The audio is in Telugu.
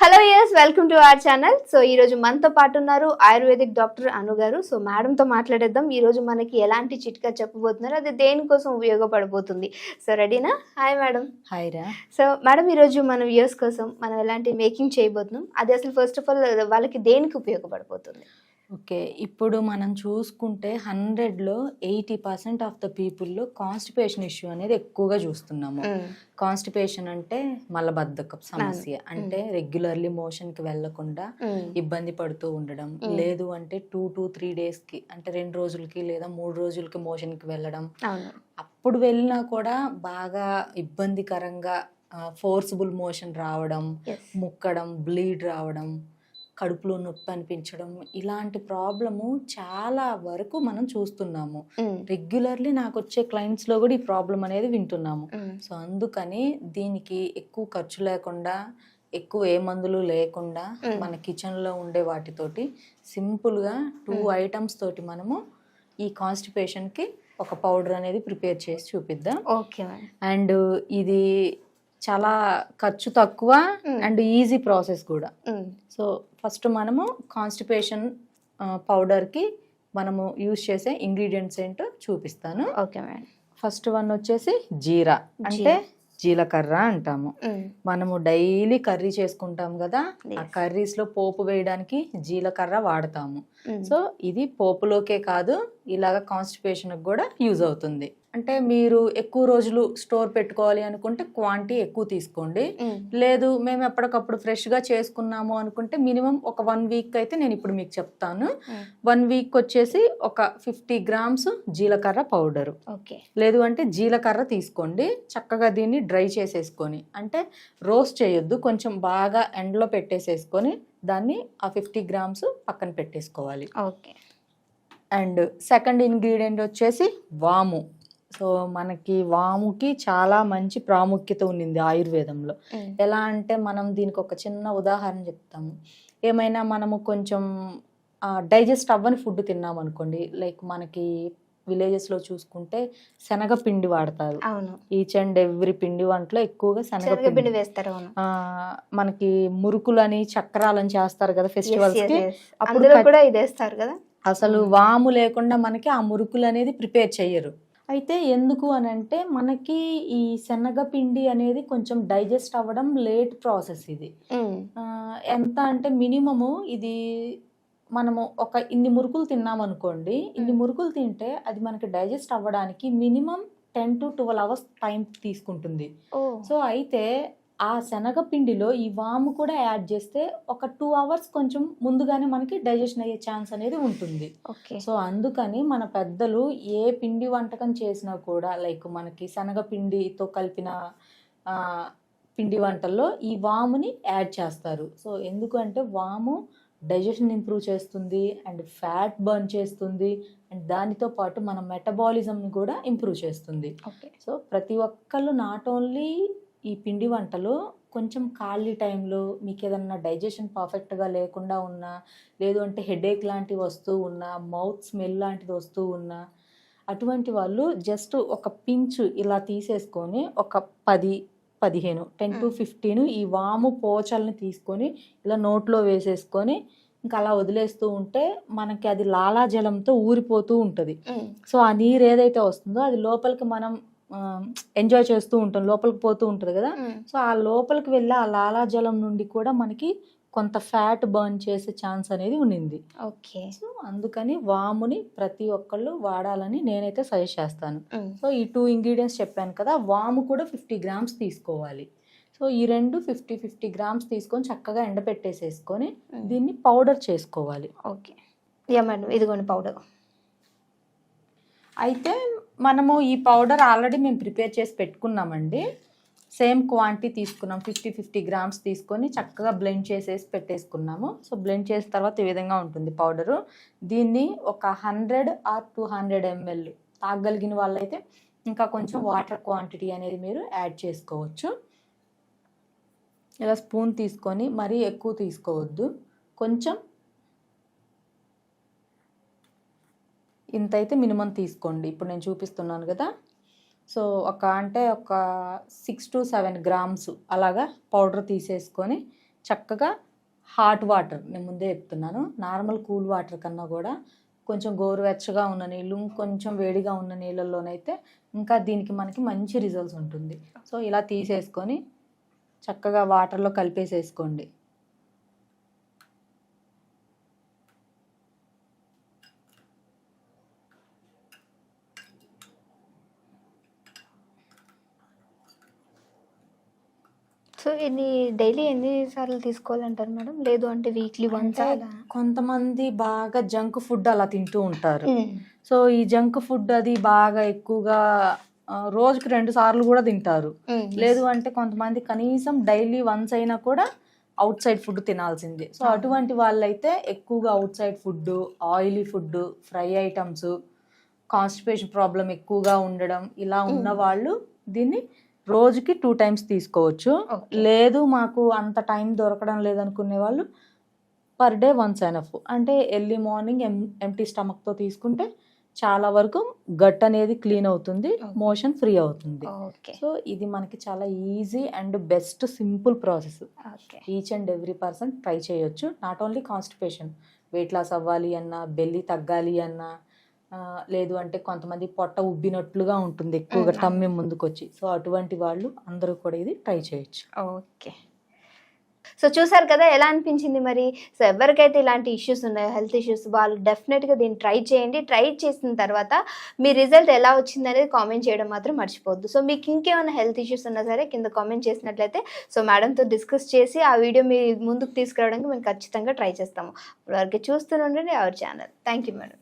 Hello yes welcome to our channel. So ఈ రోజు మనతో పాటు ఉన్నారు ఆయుర్వేదిక్ డాక్టర్ అను గారు. సో మేడంతో మాట్లాడేద్దాం. ఈ రోజు మనకి ఎలాంటి చిట్కా చెప్పబోతున్నారు, అది దేనికోసం ఉపయోగపడబోతుంది. సో రెడీనా? Hi madam. హాయ్ రా. సో మేడం, ఈరోజు మన వ్యూయర్స్ కోసం మనం ఎలాంటి మేకింగ్ చేయబోతున్నాం, అది అసలు ఫస్ట్ ఆఫ్ ఆల్ వాళ్ళకి దేనికి ఉపయోగపడబోతుంది? ఓకే, ఇప్పుడు మనం చూసుకుంటే 100లో 80% ఆఫ్ ద పీపుల్లో కాన్స్టిపేషన్ ఇష్యూ అనేది ఎక్కువగా చూస్తున్నాము. కాన్స్టిపేషన్ అంటే మలబద్ధకం సమస్య, అంటే రెగ్యులర్లీ మోషన్కి వెళ్లకుండా ఇబ్బంది పడుతూ ఉండడం, లేదు అంటే 2 to 3 డేస్కి, అంటే 2 రోజులకి లేదా 3 రోజులకి మోషన్కి వెళ్ళడం. అప్పుడు వెళ్ళినా కూడా బాగా ఇబ్బందికరంగా ఫోర్సిబుల్ మోషన్ రావడం, ముక్కడం, బ్లీడ్ రావడం, కడుపులో నొప్పి అనిపించడం, ఇలాంటి ప్రాబ్లము చాలా వరకు మనం చూస్తున్నాము. రెగ్యులర్లీ నాకు వచ్చే క్లయింట్స్లో కూడా ఈ ప్రాబ్లం అనేది వింటున్నాము. సో అందుకని దీనికి ఎక్కువ ఖర్చు లేకుండా, ఎక్కువ ఏ మందులు లేకుండా మన కిచెన్లో ఉండే వాటితోటి సింపుల్గా 2 ఐటమ్స్ తోటి మనము ఈ కాన్స్టిపేషన్కి ఒక పౌడర్ అనేది ప్రిపేర్ చేసి చూపిద్దాం. ఓకే. అండ్ ఇది చాలా ఖర్చు తక్కువ అండ్ ఈజీ ప్రాసెస్ కూడా. సో ఫస్ట్ మనము కాన్స్టిపేషన్ పౌడర్కి మనము యూజ్ చేసే ఇంగ్రీడియంట్స్ ఏంటో చూపిస్తాను. Okay madam. ఫస్ట్ వన్ వచ్చేసి జీరా, అంటే జీలకర్ర అంటాము. మనము డైలీ కర్రీ చేసుకుంటాం కదా, ఆ కర్రీస్లో పోపు వేయడానికి జీలకర్ర వాడతాము. సో ఇది పోపులోకే కాదు, ఇలాగ కాన్స్టిపేషన్కి కూడా యూజ్ అవుతుంది. అంటే మీరు ఎక్కువ రోజులు స్టోర్ పెట్టుకోవాలి అనుకుంటే క్వాంటిటీ ఎక్కువ తీసుకోండి. లేదు మేము ఎప్పటికప్పుడు ఫ్రెష్గా చేసుకున్నాము అనుకుంటే మినిమం ఒక 1 వీక్ అయితే నేను ఇప్పుడు మీకు చెప్తాను. 1 వీక్ వచ్చేసి ఒక 50 గ్రామ్స్ జీలకర్ర పౌడరు. ఓకే. లేదు అంటే జీలకర్ర తీసుకోండి, చక్కగా దీన్ని డ్రై చేసేసుకొని, అంటే రోస్ట్ చేయొద్దు, కొంచెం బాగా ఎండలో పెట్టేసేసుకొని దాన్ని ఆ 50 గ్రామ్స్ పక్కన పెట్టేసుకోవాలి. ఓకే. అండ్ సెకండ్ ఇంగ్రీడియంట్ వచ్చేసి వాము. సో మనకి వాముకి చాలా మంచి ప్రాముఖ్యత ఉన్నింది ఆయుర్వేదంలో. ఎలా అంటే మనం దీనికి ఒక చిన్న ఉదాహరణ చెప్తాము. ఏమైనా మనము కొంచెం డైజెస్ట్ అవ్వని ఫుడ్ తిన్నాం అనుకోండి, లైక్ మనకి విలేజెస్లో చూసుకుంటే శనగపిండి వాడతారు. ఈచ్ అండ్ ఎవ్రీ పిండి వంటలో ఎక్కువగా శనగపిండి వేస్తారు. మనకి మురుకులని చక్రాలని చేస్తారు కదా ఫెస్టివల్స్ కి, అప్పుడు కూడా ఇది వేస్తారు కదా. అసలు వాము లేకుండా మనకి ఆ మురుకులు అనేది ప్రిపేర్ చెయ్యరు. అయితే ఎందుకు అని అంటే మనకి ఈ శనగపిండి అనేది కొంచెం డైజెస్ట్ అవ్వడం లేట్ ప్రాసెస్. ఇది ఎంత అంటే మినిమము ఇది మనము ఒక ఇన్ని మురుకులు తిన్నాం అనుకోండి, ఇన్ని మురుకులు తింటే అది మనకి డైజెస్ట్ అవ్వడానికి మినిమం 10 to 12 hours టైం తీసుకుంటుంది. సో అయితే ఆ శనగపిండిలో ఈ వాము కూడా యాడ్ చేస్తే ఒక 2 hours కొంచెం ముందుగానే మనకి డైజెషన్ అయ్యే ఛాన్స్ అనేది ఉంటుంది. సో అందుకని మన పెద్దలు ఏ పిండి వంటకం చేసినా కూడా, లైక్ మనకి శనగపిండితో కలిపిన పిండి వంటల్లో ఈ వాముని యాడ్ చేస్తారు. సో ఎందుకంటే వాము డైజెషన్ ఇంప్రూవ్ చేస్తుంది అండ్ ఫ్యాట్ బర్న్ చేస్తుంది, అండ్ దానితో పాటు మన మెటబాలిజంని కూడా ఇంప్రూవ్ చేస్తుంది. సో ప్రతి ఒక్కళ్ళు నాట్ ఓన్లీ ఈ పిండి వంటలు కొంచెం ఖాళీ టైంలో మీకు ఏదన్నా డైజెషన్ పర్ఫెక్ట్గా లేకుండా ఉన్నా, లేదు అంటే హెడేక్ లాంటివి వస్తూ ఉన్నా, మౌత్ స్మెల్ లాంటిది వస్తూ ఉన్నా, అటువంటి వాళ్ళు జస్ట్ ఒక పించు ఇలా తీసేసుకొని ఒక 10-15 10 to 15 ఈ వాము పోచల్ని తీసుకొని ఇలా నోట్లో వేసేసుకొని ఇంకా అలా వదిలేస్తూ ఉంటే మనకి అది లాలాజలంతో ఊరిపోతూ ఉంటుంది. సో ఆ నీరు ఏదైతే వస్తుందో అది లోపలికి మనం ఎంజాయ్ చేస్తూ ఉంటాం, లోపలికి పోతూ ఉంటుంది కదా. సో ఆ లోపలికి వెళ్ళి ఆ లాలాజలం నుండి కూడా మనకి కొంత ఫ్యాట్ బర్న్ చేసే ఛాన్స్ అనేది ఉన్నింది. ఓకే. సో అందుకని వాముని ప్రతి ఒక్కళ్ళు వాడాలని నేనైతే సజెస్ట్ చేస్తాను. సో ఈ 2 ఇంగ్రీడియంట్స్ చెప్పాను కదా, వాము కూడా 50 గ్రామ్స్ తీసుకోవాలి. సో ఈ 2 50 గ్రామ్స్ తీసుకొని చక్కగా ఎండబెట్టేసేసుకొని దీన్ని పౌడర్ చేసుకోవాలి. ఓకే. మేడం, ఇదిగోండి పౌడర్. అయితే మనము ఈ పౌడర్ ఆల్రెడీ మేము ప్రిపేర్ చేసి పెట్టుకున్నామండి. సేమ్ క్వాంటిటీ తీసుకున్నాం, 50 గ్రామ్స్ తీసుకొని చక్కగా బ్లెండ్ చేసేసి పెట్టేసుకున్నాము. సో బ్లెండ్ చేసిన తర్వాత ఈ విధంగా ఉంటుంది పౌడరు. దీన్ని ఒక 100 or 200 ml తాగగలిగిన వాళ్ళైతే ఇంకా కొంచెం వాటర్ క్వాంటిటీ అనేది మీరు యాడ్ చేసుకోవచ్చు. ఇలా స్పూన్ తీసుకొని మరీ ఎక్కువ తీసుకోవద్దు, కొంచెం ఇంత అయితే మినిమం తీసుకోండి. ఇప్పుడు నేను చూపిస్తున్నాను కదా, సో ఒక 6 to 7 గ్రామ్స్ అలాగా పౌడర్ తీసేసుకొని చక్కగా హాట్ వాటర్, నేను ముందే చెప్తున్నాను, నార్మల్ కూల్ వాటర్ కన్నా కూడా కొంచెం గోరువెచ్చగా ఉన్న నీళ్ళు, కొంచెం వేడిగా ఉన్న నీళ్ళల్లోనైతే ఇంకా దీనికి మనకి మంచి రిజల్ట్స్ ఉంటుంది. సో ఇలా తీసేసుకొని చక్కగా వాటర్లో కలిపేసేసుకోండి. సో డైలీ ఎన్ని సార్లు తీసుకోవాలంటారు మేడం? లేదు అంటే వీక్లీ వన్స్ అంటే కొంతమంది బాగా జంక్ ఫుడ్ అలా తింటూ ఉంటారు. సో ఈ జంక్ ఫుడ్ అది బాగా ఎక్కువగా రోజుకి 2 సార్లు కూడా తింటారు. లేదు అంటే కొంతమంది కనీసం డైలీ వన్స్ అయినా కూడా అవుట్ సైడ్ ఫుడ్ తినాల్సిందే. సో అటువంటి వాళ్ళైతే ఎక్కువగా out side food, oily food, fry items, constipation problem ఎక్కువగా ఉండడం, ఇలా ఉన్న వాళ్ళు దీన్ని రోజుకి 2 టైమ్స్ తీసుకోవచ్చు. లేదు మాకు అంత టైం దొరకడం లేదనుకునే వాళ్ళు పర్ డే వన్స్ ఎనఫ్. అంటే ఎర్లీ మార్నింగ్ ఎంటీ స్టమక్తో తీసుకుంటే చాలా వరకు గట్ అనేది క్లీన్ అవుతుంది, మోషన్ ఫ్రీ అవుతుంది. సో ఇది మనకి చాలా easy and best simple process. Each and every person try చేయొచ్చు. Not only constipation, weight loss అవ్వాలి అన్నా, బెల్లి తగ్గాలి అన్నా, లేదు అంటే కొంతమంది పొట్ట ఉబ్బినట్లుగా ఉంటుంది ఎక్కువగా టమ్మి ముందుకొచ్చి, సో అటువంటి వాళ్ళు అందరూ కూడా ఇది ట్రై చేయొచ్చు. ఓకే, సో చూసారు కదా ఎలా అనిపించింది మరి? సో ఎవరికైతే ఇలాంటి ఇష్యూస్ ఉన్నాయో, హెల్త్ ఇష్యూస్, వాళ్ళు డెఫినెట్గా దీన్ని ట్రై చేయండి. ట్రై చేసిన తర్వాత మీ రిజల్ట్ ఎలా వచ్చింది అనేది కామెంట్ చేయడం మాత్రం మర్చిపోవద్దు. సో మీకు ఇంకేమైనా హెల్త్ ఇష్యూస్ ఉన్నా సరే కింద కామెంట్ చేసినట్లయితే సో మేడంతో డిస్కస్ చేసి ఆ వీడియో మీ ముందుకు తీసుకురావడానికి మేము ఖచ్చితంగా ట్రై చేస్తాము. ఇప్పటివరకు చూస్తూనే ఉండండి our channel. Thank you madam.